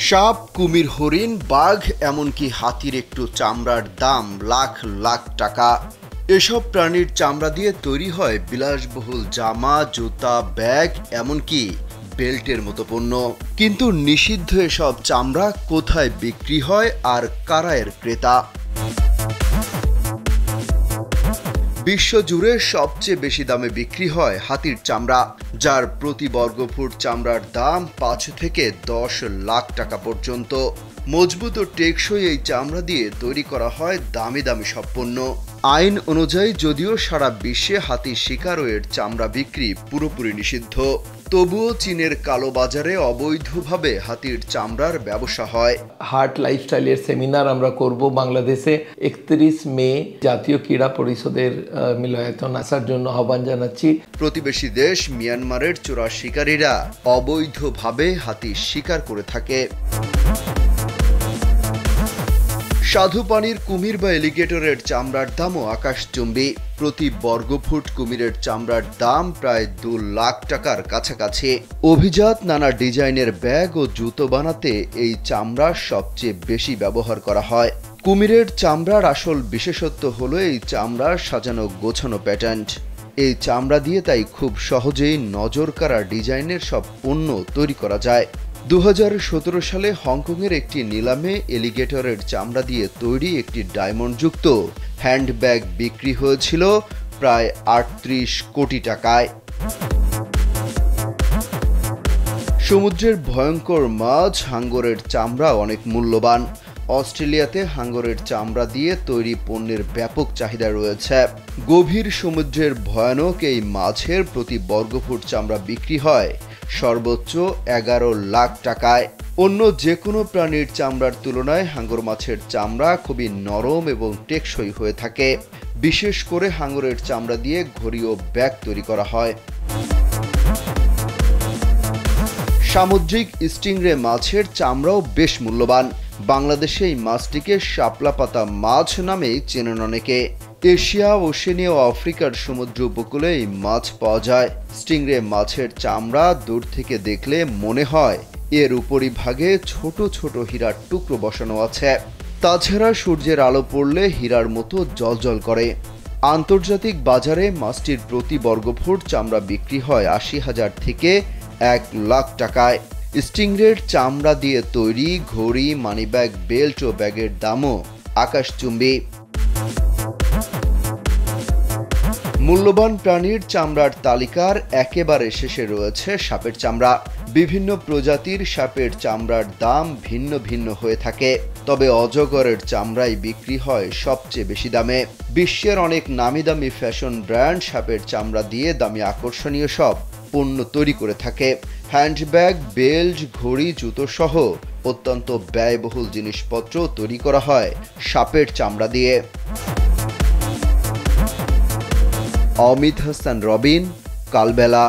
সাপ, কুমির, হরিণ, বাঘ এমনকি হাতির একটু চামড়ার দাম লাখ লাখ টাকা। এসব প্রাণীর চামড়া দিয়ে তৈরি হয় বিলাসবহুল জামা, জুতা, ব্যাগ, এমনকি বেল্টের মতো পণ্য। কিন্তু নিষিদ্ধ এসব চামড়া কোথায় বিক্রি হয় আর কারা এর ক্রেতা? বিশ্বজুড়ে সবচেয়ে বেশি দামে বিক্রি হয় হাতির চামড়া, যার প্রতি বর্গফুট চামড়ার দাম ৫ থেকে ১০ লাখ টাকা পর্যন্ত। মজবুত ও টেকসই এই চামড়া দিয়ে তৈরি করা হয় দামি দামি সব পণ্য। আইন অনুযায়ী যদিও সারা বিশ্বে হাতির শিকার ও এর চামড়া বিক্রি পুরোপুরি নিষিদ্ধ, তবুও চীনের কালো বাজারে অবৈধভাবে হাতির চামড়ার ব্যবসা হয়। হার্ট লাইফস্টাইলের সেমিনার আমরা করব বাংলাদেশে ৩১ মে। জাতীয় ক্রীড়া পরিষদের মিলনায়তন আসার জন্য আহ্বান জানাচ্ছি। প্রতিবেশী দেশ মিয়ানমারের চোরা শিকারীরা অবৈধভাবে হাতির শিকার করে থাকে। সাধু পানির কুমির বা এলিগেটরের চামড়ার দামও আকাশচুম্বী। প্রতি বর্গফুট কুমিরের চামড়ার দাম প্রায় ২ লাখ টাকার কাছাকাছি। অভিজাত নানা ডিজাইনের ব্যাগ ও জুতো বানাতে এই চামড়া সবচেয়ে বেশি ব্যবহার করা হয়। কুমিরের চামড়ার আসল বিশেষত্ব হলো এই চামড়ার সাজানো গোছানো প্যাটার্ন। এই চামড়া দিয়ে তাই খুব সহজেই নজর কাড়া ডিজাইনের সব পণ্য তৈরি করা যায়। ২০১৭ সালে হংকংয়ের একটি নিলামে এলিগেটরের চামড়া দিয়ে তৈরি একটি ডায়মন্ডযুক্ত হ্যান্ডব্যাগ বিক্রি হয়েছিল প্রায় ৩৮ কোটি টাকায়। সমুদ্রের ভয়ঙ্কর মাছ হাঙ্গরের চামড়া অনেক মূল্যবান। অস্ট্রেলিয়াতে হাঙ্গরের চামড়া দিয়ে তৈরি পণ্যের ব্যাপক চাহিদা রয়েছে। গভীর সমুদ্রের ভয়ানক এই মাছের প্রতি বর্গফুট চামড়া বিক্রি হয় সর্বোচ্চ ১১ লাখ টাকায়। অন্য যে কোনো প্রাণীর চামড়ার তুলনায় হাঙ্গর মাছের চামড়া খুবই নরম এবং টেকসই হয়ে থাকে। বিশেষ করে হাঙ্গরের চামড়া দিয়ে ঘড়ি ও ব্যাগ তৈরি করা হয়। সামুদ্রিক স্টিংরে মাছের চামড়াও বেশ মূল্যবান। বাংলাদেশে এই মাছটিকে শাপলা পাতা মাছ নামেই চেনেন অনেকে। এশিয়া, ওশেনিয়া ও আফ্রিকার সমুদ্র উপকূলে এই মাছ পাওয়া যায়। স্টিংরে মাছের চামড়া দূর থেকে দেখলে মনে হয় এর উপরিভাগে ছোট ছোট হীরার টুকরো বসানো আছে। তাছাড়া সূর্যের আলো পড়লে হীরার মতো জ্বলজ্বল করে। আন্তর্জাতিক বাজারে মাছটির প্রতি বর্গফুট চামড়া বিক্রি হয় ৮০,০০০ থেকে ১ লাখ টাকায়। স্টিংরের চামড়া দিয়ে তৈরি ঘড়ি, মানিব্যাগ, বেল্ট ও ব্যাগের দামও আকাশচুম্বী। মূল্যবান প্রাণীর চামড়ার তালিকার একেবারে শেষে রয়েছে সাপের চামড়া। বিভিন্ন প্রজাতির সাপের চামড়ার দাম ভিন্ন ভিন্ন হয়ে থাকে, তবে অজগরের চামড়াই বিক্রি হয় সবচেয়ে বেশি দামে। বিশ্বের অনেক নামি দামি ফ্যাশন ব্র্যান্ড সাপের চামড়া দিয়ে দামি আকর্ষণীয় সব পণ্য তৈরি করে থাকে। হ্যান্ডব্যাগ, বেল্ট, ঘড়ি, জুতো সহ অত্যন্ত ব্যয়বহুল জিনিসপত্র তৈরি করা হয় সাপের চামড়া দিয়ে। অমিত হাসান রবিন, কালবেলা।